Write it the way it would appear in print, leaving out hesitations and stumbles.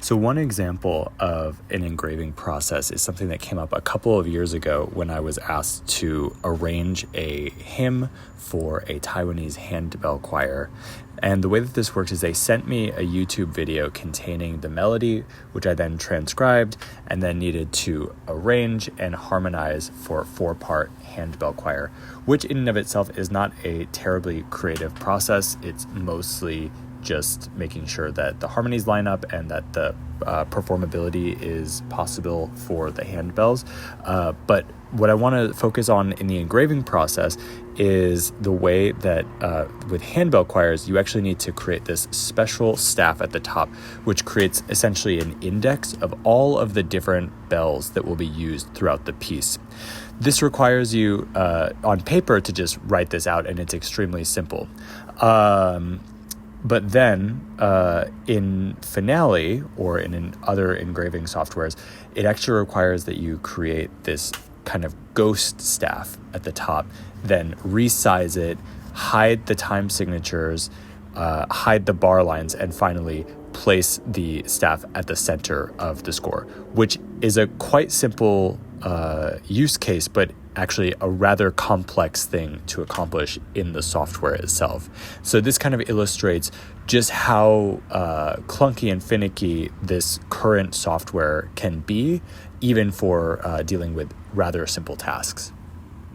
So one example of an engraving process is something that came up a couple of years ago when I was asked to arrange a hymn for a Taiwanese handbell choir. And the way that this works is they sent me a YouTube video containing the melody, which I then transcribed and then needed to arrange and harmonize for a 4-part handbell choir, which in and of itself is not a terribly creative process. It's mostly just making sure that the harmonies line up and that the performability is possible for the handbells. But what I want to focus on in the engraving process is the way that with handbell choirs, you actually need to create this special staff at the top, which creates essentially an index of all of the different bells that will be used throughout the piece. This requires you on paper to just write this out, and it's extremely simple. But then in Finale or in other engraving softwares, it actually requires that you create this kind of ghost staff at the top, then resize it, hide the time signatures, hide the bar lines, and finally place the staff at the center of the score, which is a quite simple use case, but actually a rather complex thing to accomplish in the software itself. So this kind of illustrates just how clunky and finicky this current software can be, even for dealing with rather simple tasks.